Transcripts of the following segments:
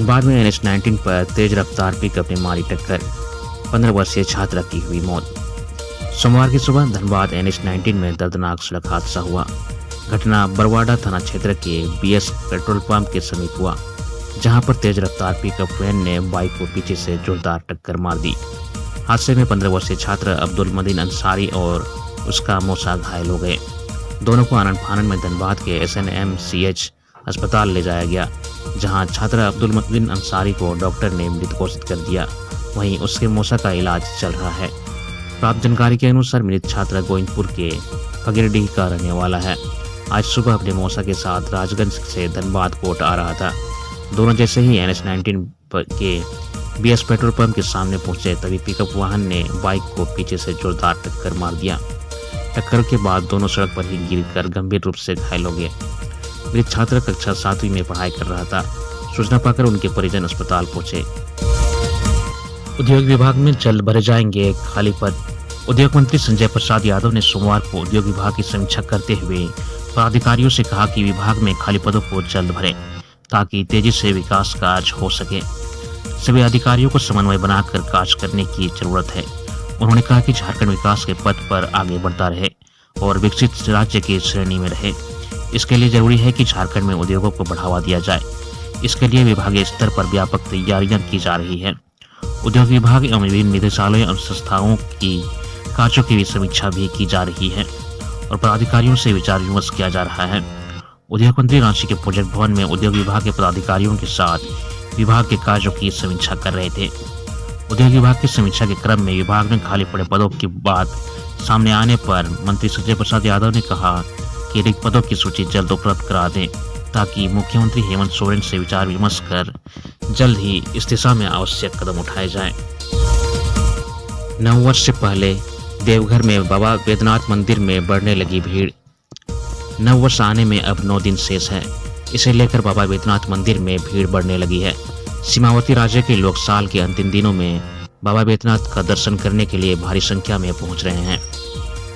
धनबाद में NH-19 पर तेज रफ्तार पिकअप ने मारी टक्कर, 15 वर्षीय छात्रा की हुई मौत। सोमवार की सुबह धनबाद NH-19 में दर्दनाक सड़क हादसा हुआ। घटना बरवाडा थाना क्षेत्र के BS पेट्रोल पंप के समीप हुआ, जहां पर तेज रफ्तार पिकअप वैन ने बाइक को पीछे से जोरदार टक्कर मार दी। हादसे में 15 वर्षीय छात्र अब्दुल मदीन अंसारी और उसका मौसा घायल हो गए। दोनों को आनन फानन में धनबाद के SNMCH अस्पताल ले जाया गया, जहां छात्र अब्दुल मदीन अंसारी को डॉक्टर ने मृत घोषित कर दिया। वहीं उसके मौसा का इलाज चल रहा है। प्राप्त जानकारी के अनुसार मृत छात्र गोविंदपुर के फकीरडीह का रहने वाला है। आज सुबह अपने मौसा के साथ राजगंज से धनबाद कोट आ रहा था। दोनों जैसे ही NH-19 के BS पेट्रोल पंप के सामने पहुंचे, तभी पिकअप वाहन ने बाइक को पीछे से जोरदार टक्कर मार दिया। टक्कर के बाद दोनों सड़क पर ही गिरकर गंभीर रूप से घायल हो गए। मृत छात्र कक्षा 7वीं में पढ़ाई कर रहा था। सूचना पाकर उनके परिजन अस्पताल पहुंचे। उद्योग विभाग में जल्द भरे जाएंगे खाली पद। उद्योग मंत्री संजय प्रसाद यादव ने सोमवार को उद्योग विभाग की समीक्षा करते हुए पदाधिकारियों से कहा कि विभाग में खाली पदों को जल्द भरें, ताकि तेजी से विकास कार्य हो सके। सभी अधिकारियों को समन्वय बनाकर कार्य करने की जरूरत है। उन्होंने कहा कि झारखंड विकास के पथ पर आगे बढ़ता रहे और विकसित राज्य की श्रेणी में रहे। इसके लिए जरूरी है कि झारखंड में उद्योगों को बढ़ावा दिया जाए। इसके लिए विभागीय स्तर पर व्यापक तैयारियां की जा रही है। उद्योग विभाग एवं विभिन्न निदेशालयों और संस्थाओं की कार्यों की समीक्षा भी की जा रही है और पदाधिकारियों से विचार विमर्श किया जा रहा है। उद्योग मंत्री रांची के प्रोजेक्ट भवन में उद्योग विभाग के पदाधिकारियों के साथ विभाग के कार्यों की समीक्षा कर रहे थे। उद्योग विभाग की समीक्षा के क्रम में विभाग में खाली पड़े पदों की बात सामने आने पर मंत्री संजय प्रसाद यादव ने कहा कि रिक्त पदों की सूची जल्द उपलब्ध करा दें, ताकि मुख्यमंत्री हेमंत सोरेन से विचार विमर्श कर जल्द ही इस दिशा में आवश्यक कदम उठाए जाएं। नववर्ष से पहले देवघर में बाबा बैद्यनाथ मंदिर में बढ़ने लगी भीड़। नववर्ष आने में अब 9 दिन शेष है। इसे लेकर बाबा बैद्यनाथ मंदिर में भीड़ बढ़ने लगी है। सीमावर्ती राज्य के लोग साल के अंतिम दिनों में बाबा बैद्यनाथ का दर्शन करने के लिए भारी संख्या में पहुंच रहे हैं।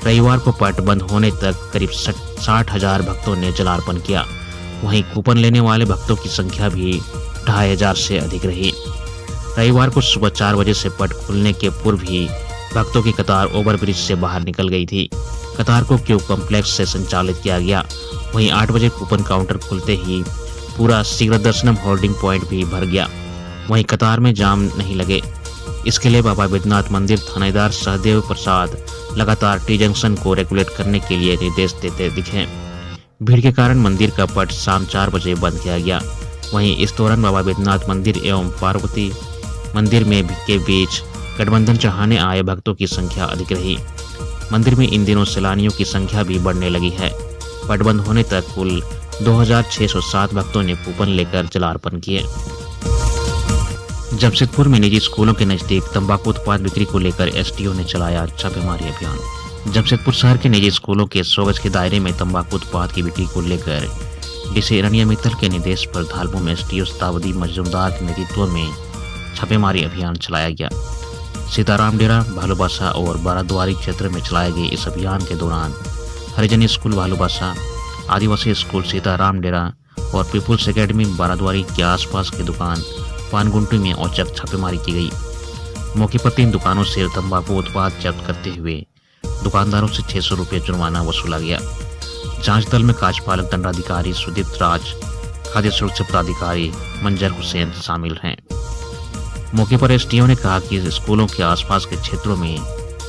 रविवार को पट बंद होने तक करीब 60,000 भक्तों ने जलार्पण किया। वहीं कूपन लेने वाले भक्तों की संख्या भी 2,500 से अधिक रही। रविवार को सुबह 4 बजे से पट खुलने के पूर्व ही भक्तों की कतार ओवरब्रिज से बाहर निकल गई थी। कतार को क्यू कॉम्प्लेक्स से संचालित किया गया। वहीं 8 बजे कूपन काउंटर खुलते ही पूरा शीघ्र दर्शनम होल्डिंग पॉइंट भी भर गया। वहीं कतार में जाम नहीं लगे। इसके लिए बाबा बैद्यनाथ मंदिर थानेदार सहदेव प्रसाद लगातार T जंक्शन को रेगुलेट करने के लिए निर्देश देते दिखे। भीड़ के कारण मंदिर का पट शाम 4 बजे बंद किया गया। वहीं इस दौरान बाबा बैद्यनाथ मंदिर एवं पार्वती मंदिर में के बीच गठबंधन चढ़ाने आए भक्तों की संख्या अधिक रही। मंदिर में इन दिनों सैलानियों की संख्या भी बढ़ने लगी है। पट बंद होने तक कुल 2,607 भक्तों ने कूपन लेकर जलार्पण किए। जमशेदपुर में निजी स्कूलों के नजदीक तंबाकू उत्पाद बिक्री को लेकर SDO ने चलाया छापेमारी अभियान। जमशेदपुर शहर के निजी स्कूलों के 100 गज के दायरे में तंबाकू उत्पाद की बिक्री को लेकर DC रनिया मित्तल के निर्देश पर धालपुर में SDO शताब्दी मजूमदार के नेतृत्व में छापेमारी अभियान चलाया गया। सीताराम डेरा, भालूबासा और बाराद्वारी क्षेत्र में चलाए गए इस अभियान के दौरान हरिजन स्कूल भालूबासा, आदिवासी स्कूल सीताराम डेरा और पीपुल्स एकेडमी बाराद्वारी के आसपास की दुकान पानगुंटी में औचक छापेमारी की गई। मौके पर 3 दुकानों से तंबाकू उत्पाद जब्त करते हुए दुकानदारों से 600 रुपये जुर्माना वसूला गया। जांच दल में कार्यपालक दंडाधिकारी सुदीप्त राज, खाद्य सुरक्षा पदाधिकारी मंजर हुसैन शामिल हैं। मौके पर SDO ने कहा कि स्कूलों के आसपास के क्षेत्रों में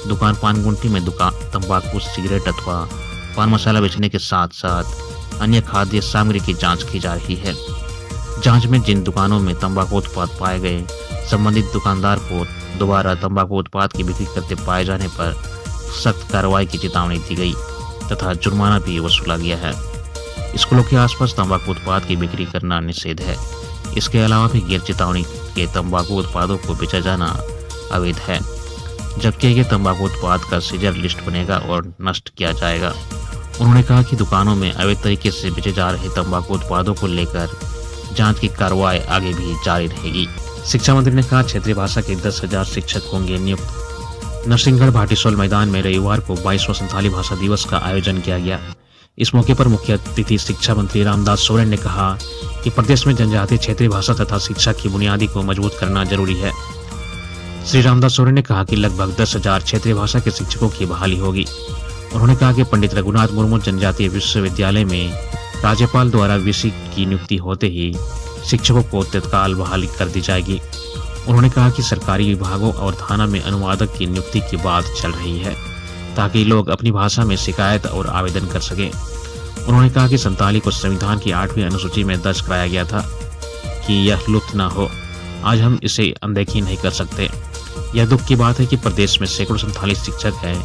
दुकान पानगुंटी में तंबाकू, सिगरेट अथवा पान मसाला बेचने के साथ साथ अन्य खाद्य सामग्री की जांच की जा रही है। जांच में जिन दुकानों में तंबाकू उत्पाद पाए गए, संबंधित दुकानदार को दोबारा तंबाकू उत्पाद की बिक्री करते पाए जाने पर सख्त कार्रवाई की चेतावनी दी गई तथा जुर्माना भी वसूला गया है। स्कूलों के आसपास तंबाकू उत्पाद की बिक्री करना निषेध है। इसके अलावा भी गैर चेतावनी के तंबाकू उत्पादों को बेचा जाना अवैध है, जबकि ये तंबाकू उत्पाद का सीजर लिस्ट बनेगा और नष्ट किया जाएगा। उन्होंने कहा कि दुकानों में अवैध तरीके से बेचे जा रहे तंबाकू उत्पादों को लेकर जांच की कार्रवाई आगे भी जारी रहेगी। शिक्षा मंत्री ने कहा क्षेत्रीय भाषा के 10,000 शिक्षक होंगे नियुक्त। नरसिंहगढ़ भाटीसोल मैदान में रविवार को 22वां संथाली भाषा दिवस का आयोजन किया गया। इस मौके पर मुख्य अतिथि शिक्षा मंत्री रामदास सोरेन ने कहा कि प्रदेश में जनजातीय क्षेत्रीय भाषा तथा शिक्षा की बुनियादी को मजबूत करना जरूरी है। श्री रामदास सोरेन ने कहा कि लगभग 10,000 क्षेत्रीय भाषा के शिक्षकों की बहाली होगी। उन्होंने कहा कि पंडित रघुनाथ मुर्मू जनजातीय विश्वविद्यालय में राज्यपाल द्वारा वीसी की नियुक्ति होते ही शिक्षकों को तत्काल बहाली कर दी जाएगी। उन्होंने कहा कि सरकारी विभागों और थाना में अनुवादक की नियुक्ति की बात चल रही है ताकि लोग अपनी भाषा में शिकायत और आवेदन कर सकें। उन्होंने कहा कि संताली को संविधान की 8वीं अनुसूची में दर्ज कराया गया था कि यह लुप्त न हो। आज हम इसे अनदेखी नहीं कर सकते। यह दुख की बात है कि प्रदेश में सैकड़ों संताली शिक्षक हैं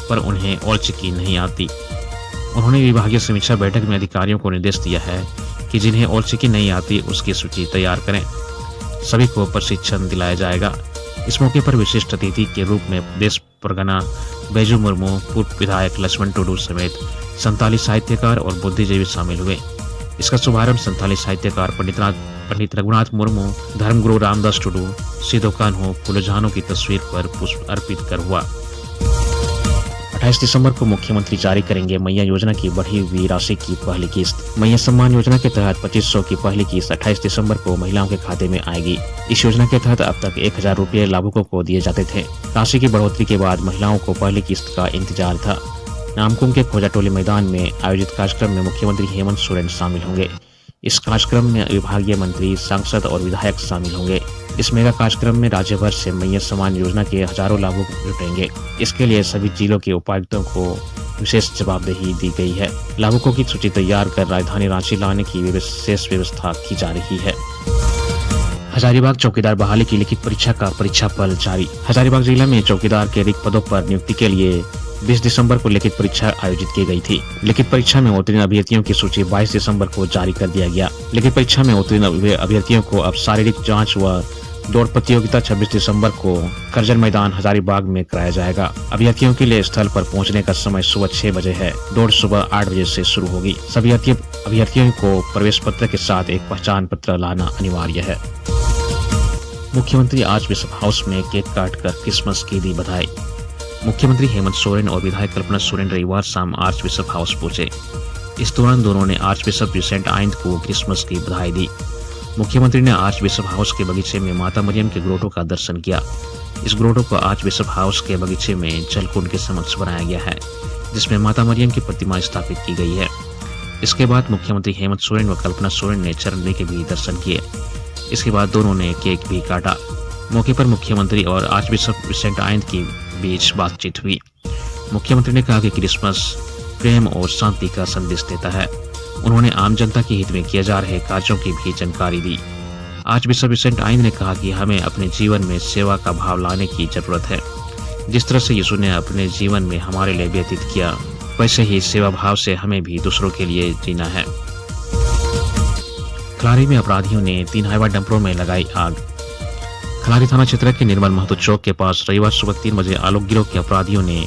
पर उन्हें औचिकी नहीं आती। उन्होंने विभागीय समीक्षा बैठक में अधिकारियों को निर्देश दिया है कि जिन्हें औचिकी नहीं आती उसकी सूची तैयार करें। सभी को प्रशिक्षण दिलाया जाएगा। इस मौके पर विशिष्ट अतिथि के रूप में प्रदेश परगना बैजू मुर्मू, पूर्व विधायक लक्ष्मण टुडू समेत संताली साहित्यकार और बुद्धिजीवी शामिल हुए। इसका शुभारंभ संताली साहित्यकार पंडित रघुनाथ मुर्मू, धर्मगुरु रामदास टुडू, सिदो कान्हू फूलोजानो की तस्वीर पर पुष्प अर्पित कर हुआ। 28 दिसंबर को मुख्यमंत्री जारी करेंगे मैया योजना की बढ़ी हुई राशि की पहली किस्त। मैया सम्मान योजना के तहत 2500 की पहली किस्त 28 दिसंबर को महिलाओं के खाते में आएगी। इस योजना के तहत अब तक 1000 रुपये लाभुकों को दिए जाते थे। राशि की बढ़ोतरी के बाद महिलाओं को पहली किस्त का इंतजार था। नामकुम के खोजाटोली मैदान में आयोजित कार्यक्रम में मुख्यमंत्री हेमंत सोरेन शामिल होंगे। इस कार्यक्रम में विभागीय मंत्री, सांसद और विधायक शामिल होंगे। इस मेगा कार्यक्रम में राज्य भर से मैया सम्मान योजना के हजारों लाभुक जुटेंगे। इसके लिए सभी जिलों के उपायुक्तों को विशेष जवाबदेही दी गई है। लाभुकों की सूची तैयार कर राजधानी रांची लाने की विशेष व्यवस्था की जा रही है। हजारीबाग चौकीदार बहाली की लिखित परीक्षा का परीक्षा फल जारी। हजारीबाग जिला में चौकीदार के रिक्त पदों पर नियुक्ति के लिए 20 दिसंबर को लिखित परीक्षा आयोजित की गई थी। लिखित परीक्षा में उत्तीर्ण अभ्यर्थियों की सूची 22 दिसंबर को जारी कर दिया गया। लिखित परीक्षा में उत्तीर्ण अभ्यर्थियों को अब शारीरिक जांच व दौड़ प्रतियोगिता 26 दिसंबर को करजन मैदान हजारीबाग में कराया जाएगा। अभ्यर्थियों के लिए स्थल पर पहुंचने का समय सुबह 6 बजे है। दौड़ सुबह 8 बजे से शुरू होगी। सभी अभ्यर्थियों को प्रवेश पत्र के साथ एक पहचान पत्र लाना अनिवार्य है। मुख्यमंत्री आज बिशप हाउस में केक काटकर क्रिसमस की दी बधाई। मुख्यमंत्री हेमंत सोरेन और विधायक कल्पना सोरेन रविवार शाम आर्च बिशप हाउस पहुंचे। इस दौरान दोनों ने आर्च बिशप विसेंट आइंद को क्रिसमस की बधाई दी। मुख्यमंत्री ने आर्च बिशप हाउस के बगीचे में माता मरियम के ग्रोटो का दर्शन किया। इस ग्रोटो को आर्च बिशप हाउस के बगीचे में जलकुंड के समक्ष बनाया गया है, जिसमें माता मरियम की प्रतिमा स्थापित की गई है। इसके बाद मुख्यमंत्री हेमंत सोरेन व कल्पना सोरेन ने चरणद्वय के भी दर्शन किए। इसके बाद दोनों ने केक भी काटा। मौके पर मुख्यमंत्री और आर्च बिशप विसेंट आइंद के बीच बातचीत हुई। मुख्यमंत्री ने कहा कि क्रिसमस प्रेम और शांति का संदेश देता है। उन्होंने आम जनता के हित में किए जा रहे कार्यों की भी जानकारी दी। आर्च बिशप विसेंट आइंद ने कहा कि हमें अपने जीवन में सेवा का भाव लाने की जरूरत है। जिस तरह से यीशु ने अपने जीवन में हमारे लिए व्यतीत किया, वैसे ही सेवा भाव से हमें भी दूसरों के लिए जीना है। खलारी में अपराधियों ने 3 हाईवा डंपरों में लगाई आग। खलारी थाना क्षेत्र के निर्मल महतो चौक के पास रविवार सुबह 3 बजे आलोक गिरोह के अपराधियों ने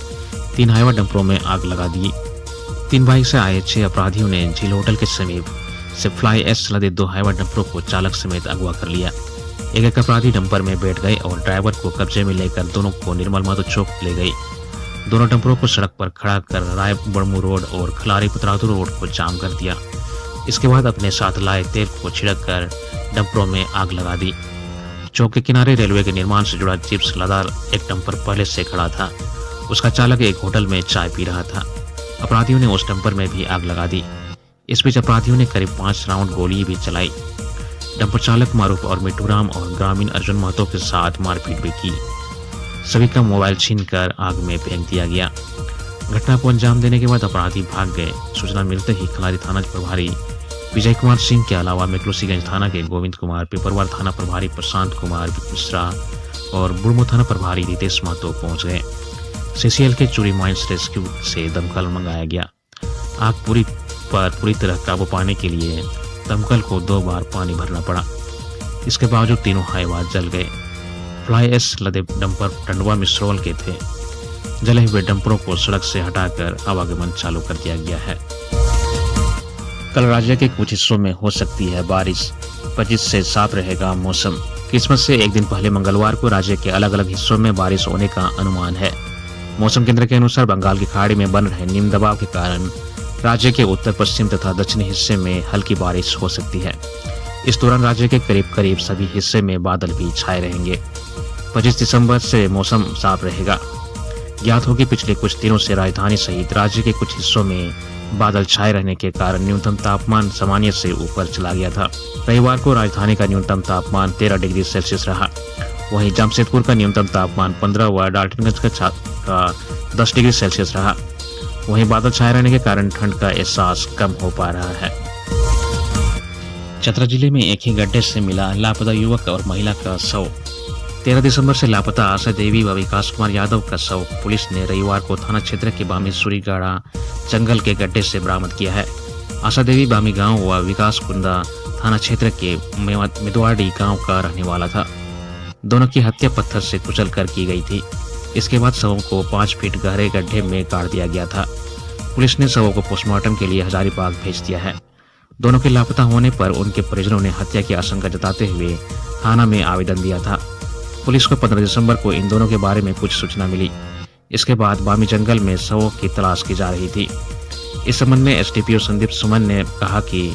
3 हाईवा डंपरों में आग लगा दी। 3 बाइक से आए 6 अपराधियों ने झील होटल के समीप से फ्लाई एस लदे 2 हाईवा डंपरों को चालक समेत अगवा कर लिया। एक अपराधी डंपर में बैठ गए और ड्राइवर को कब्जे में लेकर दोनों को निर्मल महतो चौक ले गए। दोनों डंपरों को सड़क पर खड़ा कर राय बड़मू रोड और खलारी पुतरातू रोड को जाम कर दिया। इसके बाद अपने साथ लाए तेल को छिड़क कर डंपरों में आग लगा दी। चौक के किनारे रेलवे के निर्माण से जुड़ा चिप्स लदा एक डंपर पहले से खड़ा था। उसका चालक एक होटल में चाय पी रहा था। अपराधियों ने उस डंपर में भी आग लगा दी। इस बीच अपराधियों ने करीब 5 राउंड गोली भी चलाई। डंपर चालक मारूफ और मिट्टूराम और ग्रामीण अर्जुन महतो के साथ मारपीट भी की। सभी का मोबाइल छीनकर आग में फेंक दिया गया। घटना को अंजाम देने के बाद अपराधी भाग गए। सूचना मिलते ही खलारी थाना प्रभारी विजय कुमार सिंह के अलावा मेकलूसीगंज थाना के गोविंद कुमार, पिपरवार थाना प्रभारी प्रशांत कुमार मिश्रा और बुढ़मू थाना प्रभारी रितेश महतो पहुंच गए। सीसीएल के चूरी माइंस रेस्क्यू से दमकल मंगाया गया। आग पूरी तरह काबू पाने के लिए दमकल को 2 बार पानी भरना पड़ा। इसके बावजूद तीनों हाईवा जल गए। फ्लाई एस लदे डंपर टंडवा मिसरौल के थे। जले हुए डंपरों को सड़क से हटाकर आवागमन चालू कर दिया गया है। कल राज्य के कुछ हिस्सों में हो सकती है बारिश, 25 से साफ रहेगा मौसम। क्रिसमस से एक दिन पहले मंगलवार को राज्य के अलग अलग हिस्सों में बारिश होने का अनुमान है। मौसम केंद्र के अनुसार बंगाल की खाड़ी में बन रहे निम्न दबाव के कारण राज्य के उत्तर पश्चिम तथा दक्षिणी हिस्से में हल्की बारिश हो सकती है। इस दौरान राज्य के करीब करीब सभी हिस्से में बादल भी छाए रहेंगे। 25 दिसंबर से मौसम साफ रहेगा। ज्ञात हो कि पिछले कुछ दिनों से राजधानी सहित राज्य के कुछ हिस्सों में बादल छाए रहने के कारण न्यूनतम तापमान सामान्य से ऊपर चला गया था। रविवार को राजधानी का न्यूनतम तापमान 13 डिग्री सेल्सियस रहा। वहीं जमशेदपुर का न्यूनतम तापमान 15 व डाल्टनगंज का 10 डिग्री सेल्सियस रहा। वहीं बादल छाए रहने के कारण ठंड का एहसास कम हो पा रहा है। चतरा जिले में एक ही गड्ढे से मिला लापता युवक और महिला का शव। 13 दिसंबर से लापता आशा देवी व विकास कुमार यादव का शव पुलिस ने रविवार को थाना क्षेत्र के बामेश्वरी गाड़ा जंगल के गड्ढे से बरामद किया है। आशा देवी बामी गांव व विकास कुंदा थाना क्षेत्र के मिदवाड़ी गांव का रहने वाला था। दोनों की हत्या पत्थर से कुचल कर की गई थी। इसके बाद शवों को 5 फीट गहरे गड्ढे में गाड़ दिया गया था। पुलिस ने शवों को पोस्टमार्टम के लिए हजारीबाग भेज दिया है। दोनों के लापता होने पर उनके परिजनों ने हत्या की आशंका जताते हुए थाना में आवेदन दिया था। पुलिस को 15 दिसंबर को इन दोनों के बारे में कुछ सूचना मिली। इसके बाद बामी जंगल में शवों की तलाश की जा रही थी। इस संबंध में एसडीपीओ संदीप सुमन ने कहा कि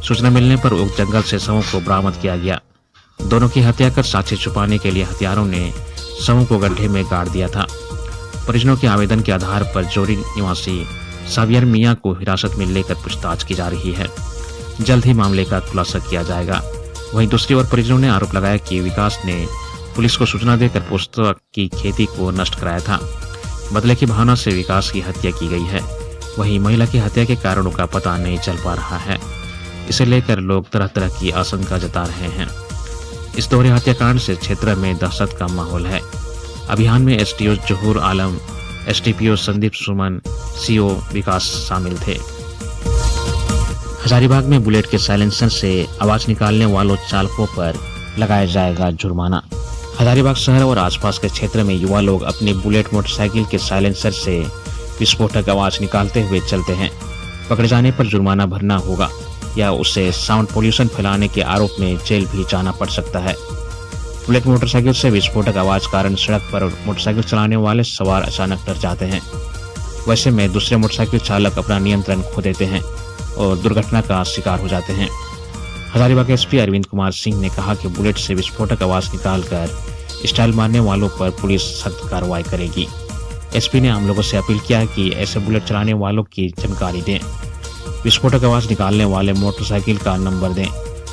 सूचना मिलने पर उक्त जंगल से शवों को बरामद किया गया। दोनों की हत्या कर साक्ष्य छुपाने के लिए हत्यारों ने शवों को गड्ढे में गाड़ दिया था। परिजनों के आवेदन के आधार पर जोरी निवासी सावियर मियां को हिरासत में लेकर पूछताछ की जा रही है। जल्द ही मामले का खुलासा किया जाएगा। वहीं दूसरी ओर परिजनों ने आरोप लगाया कि विकास ने पुलिस को सूचना देकर पुस्तक की खेती को नष्ट कराया था। बदले की भावना से विकास की हत्या की गई है। वहीं महिला की हत्या के कारणों का पता नहीं चल पा रहा है। इसे लेकर लोग तरह तरह की आशंका जता रहे हैं। इस दोहरे हत्याकांड से क्षेत्र में दहशत का माहौल है। अभियान में एसडीओ जहूर आलम, एसडीपीओ संदीप सुमन, सीओ विकास शामिल थे। हजारीबाग में बुलेट के साइलेंसर से आवाज निकालने वालों चालकों पर लगाया जाएगा जुर्माना। हजारीबाग शहर और आसपास के क्षेत्र में युवा लोग अपनी बुलेट मोटरसाइकिल के साइलेंसर से विस्फोटक आवाज निकालते हुए चलते हैं। पकड़े जाने पर जुर्माना भरना होगा या उसे साउंड पोल्यूशन फैलाने के आरोप में जेल भी जाना पड़ सकता है। बुलेट मोटरसाइकिल से विस्फोटक आवाज कारण सड़क पर मोटरसाइकिल चलाने वाले सवार अचानक डर जाते हैं। वैसे में दूसरे मोटरसाइकिल चालक अपना नियंत्रण खो देते हैं और दुर्घटना का शिकार हो जाते हैं। हजारीबाग एसपी अरविंद कुमार सिंह ने कहा कि बुलेट से विस्फोटक आवाज निकालकर स्टाइल मारने वालों पर पुलिस सख्त कार्रवाई करेगी। एसपी ने आम लोगों से अपील किया है कि ऐसे बुलेट चलाने वालों की जानकारी दें। विस्फोटक आवाज निकालने वाले मोटरसाइकिल का नंबर दें।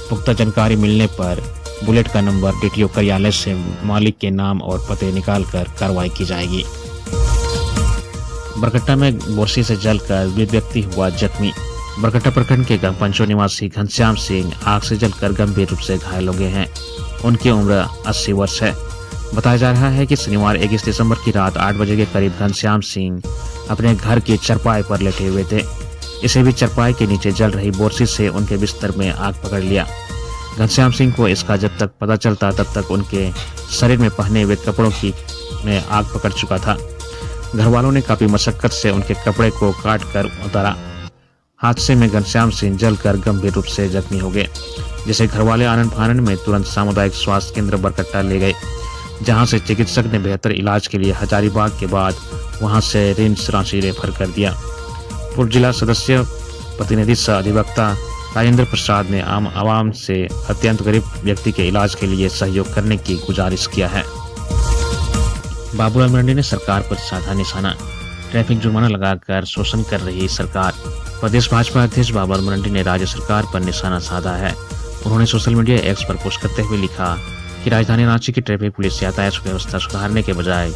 पुख्ता जानकारी मिलने पर बुलेट का नंबर डीटीओ कार्यालय से मालिक के नाम और पते निकालकर कार्रवाई की जाएगी। बरकट्टा में बोरसी से जलकर व्यक्ति हुआ जख्मी। बरकट्टा प्रखंड के पंचो निवासी घनश्याम सिंह आग से जलकर गंभीर रूप से घायल हो गए हैं। उनकी उम्र 80 वर्ष है। बताया जा रहा है कि शनिवार 21 दिसंबर की रात 8 बजे के करीब घनश्याम सिंह अपने घर की चरपाई पर लेटे हुए थे। इसे भी चरपाई के नीचे जल रही बोरसी से उनके बिस्तर में आग पकड़ लिया। घनश्याम सिंह को इसका जब तक पता चलता तब तक उनके शरीर में पहने हुए कपड़ों में आग पकड़ चुका था। घर वालों ने काफी मशक्कत से उनके कपड़े को काट कर उतारा। हादसे में घनश्याम सिंह जलकर गंभीर रूप से जख्मी हो गए, जिसे घर वाले आनंद फानन में तुरंत सामुदायिक स्वास्थ्य केंद्र बरकट्टा ले गए, जहां से चिकित्सक ने बेहतर इलाज के लिए हजारीबाग के बाद वहां से रिम्स रांची रेफर कर दिया। पूर्व जिला सदस्य प्रतिनिधि सह अधिवक्ता राजेंद्र प्रसाद ने आम आवाम से अत्यंत गरीब व्यक्ति के इलाज के लिए सहयोग करने की गुजारिश किया है। बाबूलाल मरांडी ने सरकार पर साधा निशाना। ट्रैफिक जुर्माना लगाकर शोषण कर रही सरकार। प्रदेश भाजपा अध्यक्ष बाबूलाल मरांडी ने राज्य सरकार पर निशाना साधा है। उन्होंने सोशल मीडिया एक्स पर पोस्ट करते हुए लिखा कि राजधानी रांची की ट्रैफिक पुलिस यातायात व्यवस्था सुधारने के बजाय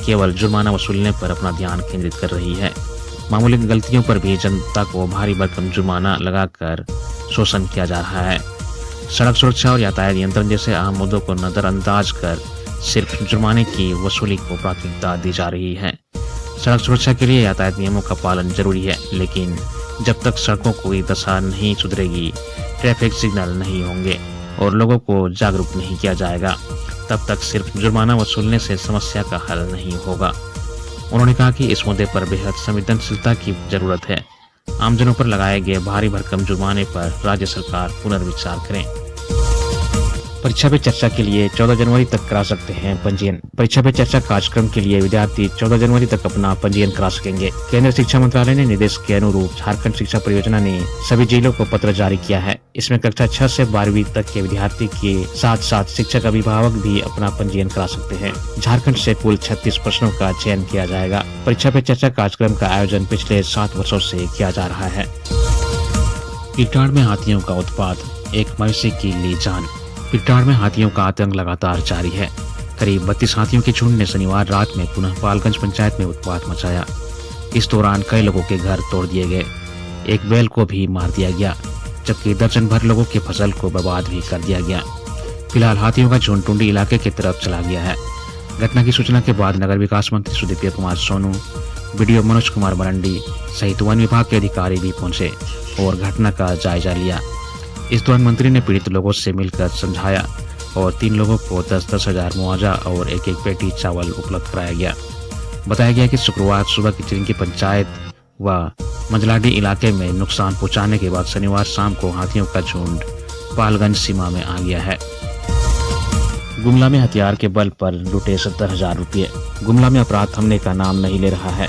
केवल जुर्माना वसूलने पर अपना ध्यान केंद्रित कर रही है। मामूली गलतियों पर भी जनता को भारी भरकम जुर्माना लगाकर शोषण किया जा रहा है। सड़क सुरक्षा और यातायात नियंत्रण जैसे अहम मुद्दों को नजरअंदाज कर सिर्फ जुर्माने की वसूली को प्राथमिकता दी जा रही है। सड़क सुरक्षा के लिए यातायात नियमों का पालन जरूरी है, लेकिन जब तक सड़कों की दशा नहीं सुधरेगी, ट्रैफिक सिग्नल नहीं होंगे और लोगों को जागरूक नहीं किया जाएगा, तब तक सिर्फ जुर्माना वसूलने से समस्या का हल नहीं होगा। उन्होंने कहा कि इस मुद्दे पर बेहद संवेदनशीलता की जरूरत है। आमजनों पर लगाए गए भारी भरकम जुर्माने पर राज्य सरकार पुनर्विचार करें। परीक्षा पे चर्चा के लिए 14 जनवरी तक करा सकते हैं पंजीयन। परीक्षा पे चर्चा कार्यक्रम के लिए विद्यार्थी 14 जनवरी तक अपना पंजीयन करा सकेंगे। केंद्रीय शिक्षा मंत्रालय ने निर्देश के अनुरूप झारखंड शिक्षा परियोजना ने सभी जिलों को पत्र जारी किया है। इसमें कक्षा 6 से 12वीं तक के विद्यार्थी के साथ साथ शिक्षक अभिभावक भी अपना पंजीयन करा सकते हैं। झारखंड से कुल 36 प्रश्नों का चयन किया जाएगा। परीक्षा पे चर्चा कार्यक्रम का आयोजन पिछले 7 वर्षों से किया जा रहा है। पिटाड़ में हाथियों का उत्पात, एक मवेशी की ली जान। पिटाड़ में हाथियों का आतंक लगातार जारी है। करीब 32 हाथियों के झुंड ने शनिवार रात में पुनः पालगंज पंचायत में उत्पात मचाया। इस दौरान कई लोगों के घर तोड़ दिए गए, एक बैल को भी मार दिया गया, जबकि दर्जन भर लोगों की फसल को बर्बाद भी कर दिया गया। फिलहाल हाथियों का झुंड टुंडी इलाके की तरफ चला गया है। घटना की सूचना के बाद नगर विकास मंत्री सुदीप्य कुमार सोनू, बीडीओ मनोज कुमार मरंडी सहित वन विभाग के अधिकारी भी पहुंचे और घटना का जायजा लिया। इस दौरान मंत्री ने पीड़ित लोगों से मिलकर समझाया और 3 लोगों को 10-10 हजार मुआवजा और एक पेटी चावल उपलब्ध कराया गया। बताया गया कि शुक्रवार सुबह किचरिंग पंचायत व मंजलाडी इलाके में नुकसान पहुंचाने के बाद शनिवार शाम को हाथियों का झुंड पालगंज सीमा में आ गया है। गुमला में हथियार के बल पर लूटे 70,000 रुपये। गुमला में अपराध थमने का नाम नहीं ले रहा है।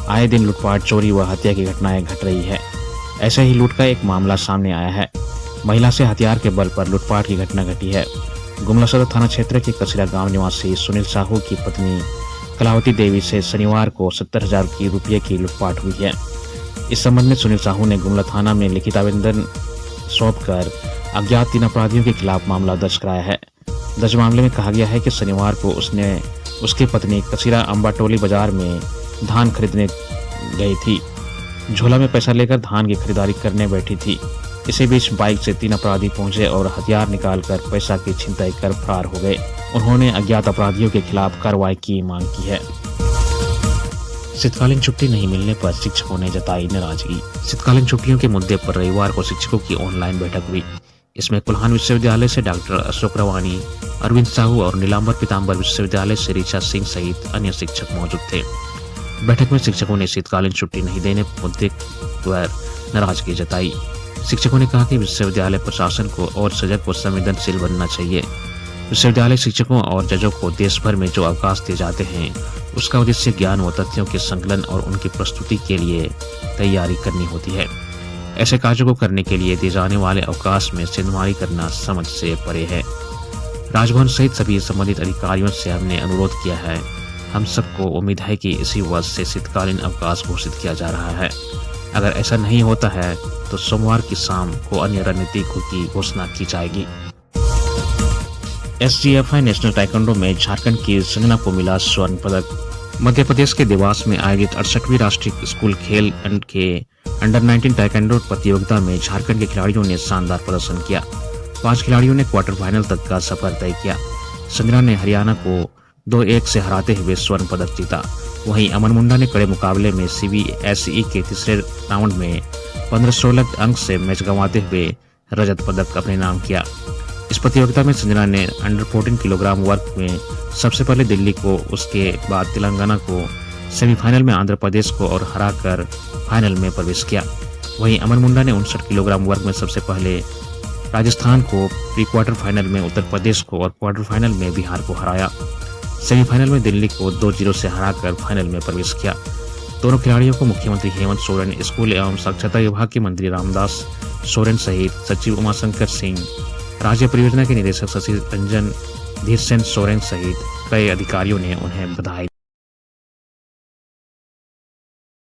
आए दिन लूटपाट, चोरी व हत्या की घटनाएं घट रही है। ऐसे ही लूट का एक मामला सामने आया है। महिला से हथियार के बल पर लूटपाट की घटना घटी है। गुमला सदर थाना क्षेत्र के कसिरा गांव निवासी सुनील साहू की पत्नी कलावती देवी से शनिवार को 70,000 रुपये की लूटपाट हुई है। इस संबंध में सुनील साहू ने गुमला थाना में लिखित आवेदन सौंपकर अज्ञात 3 अपराधियों के खिलाफ मामला दर्ज कराया है। दर्ज मामले में कहा गया है कि शनिवार को उसकी पत्नी कसिरा अंबाटोली बाजार में धान खरीदने गई थी। झोला में पैसा लेकर धान की खरीदारी करने बैठी थी। इसी बीच बाइक से 3 अपराधी पहुंचे और हथियार निकालकर पैसा की छिनताई कर फरार हो गए। उन्होंने अज्ञात अपराधियों के खिलाफ कार्रवाई की मांग की है। शीतकालीन छुट्टी नहीं मिलने पर शिक्षकों ने जताई नाराजगी। शीतकालीन छुट्टियों के मुद्दे पर रविवार को शिक्षकों की ऑनलाइन बैठक हुई। इसमें कुल्हान विश्वविद्यालय से डॉक्टर अशोक रवानी, अरविंद साहू और नीलांबर पीताम्बर विश्वविद्यालय से ऋचा सिंह सहित अन्य शिक्षक मौजूद थे। बैठक में शिक्षकों ने शीतकालीन छुट्टी नहीं देने मुद्दे पर नाराजगी जताई। शिक्षकों ने कहा कि विश्वविद्यालय प्रशासन को और सजग व संवेदनशील बनना चाहिए। विश्वविद्यालय शिक्षकों और जजों को देश भर में जो अवकाश दिए जाते हैं उसका उद्देश्य ज्ञान व तथ्यों के संकलन और उनकी प्रस्तुति के लिए तैयारी करनी होती है। ऐसे कार्यों को करने के लिए दिए जाने वाले अवकाश में सिंधुमारी करना समझ से परे है। राजभवन सहित सभी संबंधित अधिकारियों से हमने अनुरोध किया है। हम सबको उम्मीद है कि इसी वर्ष से शीतकालीन अवकाश घोषित किया जा रहा है। अगर ऐसा नहीं होता है तो सोमवार की शाम को अन्य रणनीति की घोषणा की जाएगी। SGFI नेशनल ताइक्वांडो में झारखंड की संजना को मिला स्वर्ण पदक। मध्य प्रदेश के देवास में आयोजित 68वीं राष्ट्रीय स्कूल खेल के अंडर 19 ताइक्वांडो प्रतियोगिता में झारखंड के खिलाड़ियों ने शानदार प्रदर्शन किया। 5 खिलाड़ियों ने क्वार्टर फाइनल तक का सफर तय किया। संजना ने हरियाणा को 2-1 से हराते हुए स्वर्ण पदक जीता। वहीं अमन मुंडा ने कड़े मुकाबले में CBSE के तीसरे राउंड में 15-16 अंक से मैच गंवाते हुए रजत पदक अपने नाम किया। इस प्रतियोगिता में संजना ने अंडर 14 किलोग्राम वर्ग में सबसे पहले दिल्ली को, उसके बाद तेलंगाना को, सेमीफाइनल में आंध्र प्रदेश को और हराकर फाइनल में प्रवेश किया। वहीं अमन मुंडा ने 59 किलोग्राम वर्ग में सबसे पहले राजस्थान को, प्री क्वार्टर फाइनल में उत्तर प्रदेश को और क्वार्टर फाइनल में बिहार को हराया। सेमीफाइनल में दिल्ली को 2-0 से हराकर फाइनल में प्रवेश किया। दोनों खिलाड़ियों को मुख्यमंत्री हेमंत सोरेन, स्कूल एवं साक्षरता विभाग के मंत्री रामदास सोरेन सहित सचिव उमाशंकर सिंह, राज्य परियोजना के निदेशक शशि रंजन, धीरसेन सोरेन सहित कई अधिकारियों ने उन्हें बधाई